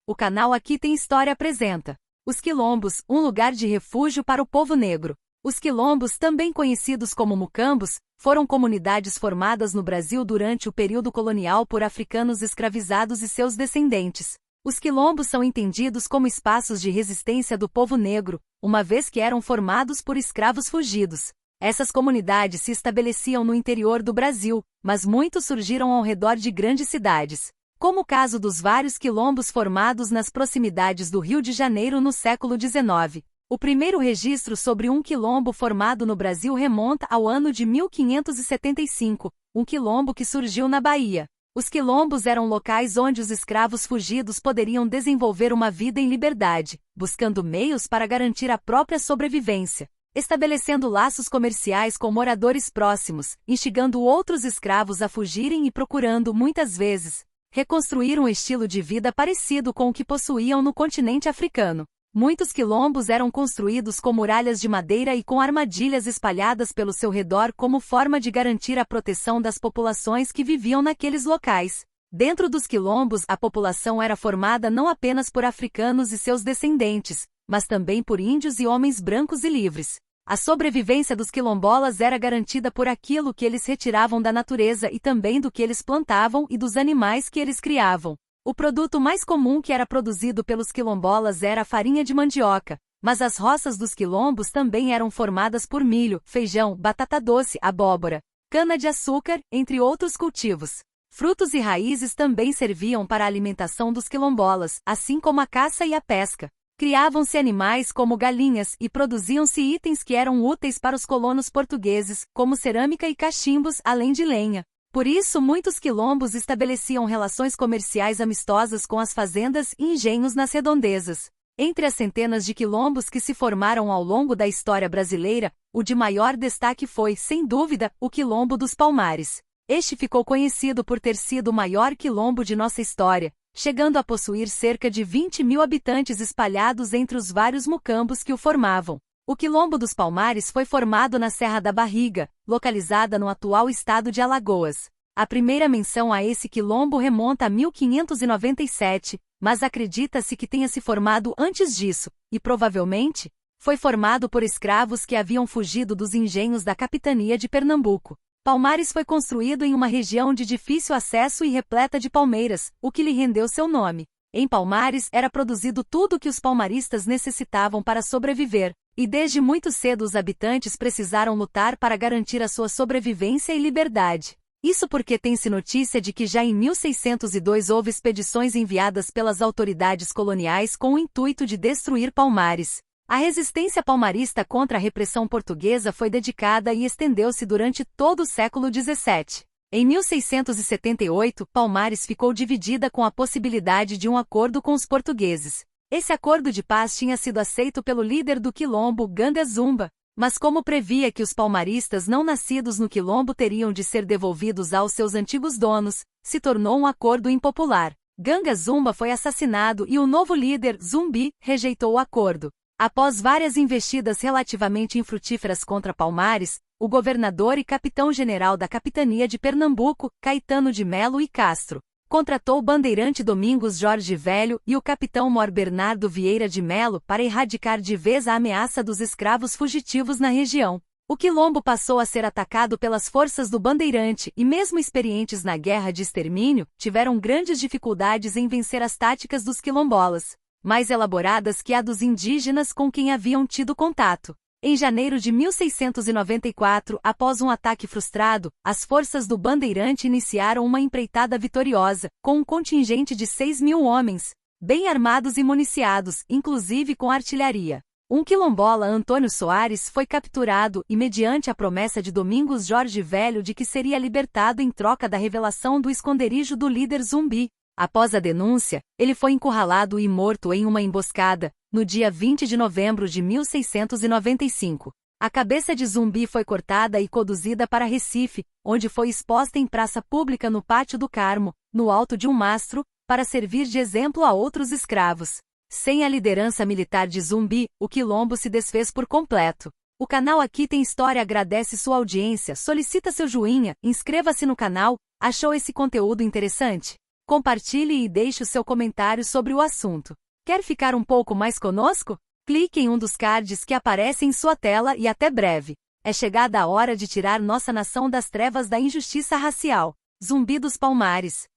O canal Aqui Tem História apresenta Os Quilombos, um lugar de refúgio para o povo negro. Os quilombos, também conhecidos como mucambos, foram comunidades formadas no Brasil durante o período colonial por africanos escravizados e seus descendentes. Os quilombos são entendidos como espaços de resistência do povo negro, uma vez que eram formados por escravos fugidos. Essas comunidades se estabeleciam no interior do Brasil, mas muitos surgiram ao redor de grandes cidades, como o caso dos vários quilombos formados nas proximidades do Rio de Janeiro no século XIX. O primeiro registro sobre um quilombo formado no Brasil remonta ao ano de 1575, um quilombo que surgiu na Bahia. Os quilombos eram locais onde os escravos fugidos poderiam desenvolver uma vida em liberdade, buscando meios para garantir a própria sobrevivência, estabelecendo laços comerciais com moradores próximos, instigando outros escravos a fugirem e procurando, muitas vezes, reconstruir um estilo de vida parecido com o que possuíam no continente africano. Muitos quilombos eram construídos com muralhas de madeira e com armadilhas espalhadas pelo seu redor como forma de garantir a proteção das populações que viviam naqueles locais. Dentro dos quilombos, a população era formada não apenas por africanos e seus descendentes, mas também por índios e homens brancos e livres. A sobrevivência dos quilombolas era garantida por aquilo que eles retiravam da natureza e também do que eles plantavam e dos animais que eles criavam. O produto mais comum que era produzido pelos quilombolas era a farinha de mandioca, mas as roças dos quilombos também eram formadas por milho, feijão, batata doce, abóbora, cana-de-açúcar, entre outros cultivos. Frutos e raízes também serviam para a alimentação dos quilombolas, assim como a caça e a pesca. Criavam-se animais como galinhas e produziam-se itens que eram úteis para os colonos portugueses, como cerâmica e cachimbos, além de lenha. Por isso, muitos quilombos estabeleciam relações comerciais amistosas com as fazendas e engenhos nas redondezas. Entre as centenas de quilombos que se formaram ao longo da história brasileira, o de maior destaque foi, sem dúvida, o Quilombo dos Palmares. Este ficou conhecido por ter sido o maior quilombo de nossa história, chegando a possuir cerca de 20.000 habitantes espalhados entre os vários mucambos que o formavam. O Quilombo dos Palmares foi formado na Serra da Barriga, localizada no atual estado de Alagoas. A primeira menção a esse quilombo remonta a 1597, mas acredita-se que tenha se formado antes disso, e provavelmente foi formado por escravos que haviam fugido dos engenhos da capitania de Pernambuco. Palmares foi construído em uma região de difícil acesso e repleta de palmeiras, o que lhe rendeu seu nome. Em Palmares era produzido tudo o que os palmaristas necessitavam para sobreviver, e desde muito cedo os habitantes precisaram lutar para garantir a sua sobrevivência e liberdade. Isso porque tem-se notícia de que já em 1602 houve expedições enviadas pelas autoridades coloniais com o intuito de destruir Palmares. A resistência palmarista contra a repressão portuguesa foi dedicada e estendeu-se durante todo o século XVII. Em 1678, Palmares ficou dividida com a possibilidade de um acordo com os portugueses. Esse acordo de paz tinha sido aceito pelo líder do quilombo, Ganga Zumba, mas como previa que os palmaristas não nascidos no quilombo teriam de ser devolvidos aos seus antigos donos, se tornou um acordo impopular. Ganga Zumba foi assassinado e o novo líder, Zumbi, rejeitou o acordo. Após várias investidas relativamente infrutíferas contra Palmares, o governador e capitão-general da capitania de Pernambuco, Caetano de Melo e Castro, contratou o bandeirante Domingos Jorge Velho e o capitão-mor Bernardo Vieira de Melo para erradicar de vez a ameaça dos escravos fugitivos na região. O quilombo passou a ser atacado pelas forças do bandeirante e mesmo experientes na guerra de extermínio, tiveram grandes dificuldades em vencer as táticas dos quilombolas, mais elaboradas que a dos indígenas com quem haviam tido contato. Em janeiro de 1694, após um ataque frustrado, as forças do bandeirante iniciaram uma empreitada vitoriosa, com um contingente de 6.000 homens, bem armados e municiados, inclusive com artilharia. Um quilombola, Antônio Soares, foi capturado e, mediante a promessa de Domingos Jorge Velho de que seria libertado em troca da revelação do esconderijo do líder Zumbi. Após a denúncia, ele foi encurralado e morto em uma emboscada, no dia 20 de novembro de 1695. A cabeça de Zumbi foi cortada e conduzida para Recife, onde foi exposta em praça pública no Pátio do Carmo, no alto de um mastro, para servir de exemplo a outros escravos. Sem a liderança militar de Zumbi, o quilombo se desfez por completo. O canal Aqui Tem História agradece sua audiência, solicita seu joinha, inscreva-se no canal. Achou esse conteúdo interessante? Compartilhe e deixe o seu comentário sobre o assunto. Quer ficar um pouco mais conosco? Clique em um dos cards que aparecem em sua tela e até breve. É chegada a hora de tirar nossa nação das trevas da injustiça racial. Zumbi dos Palmares.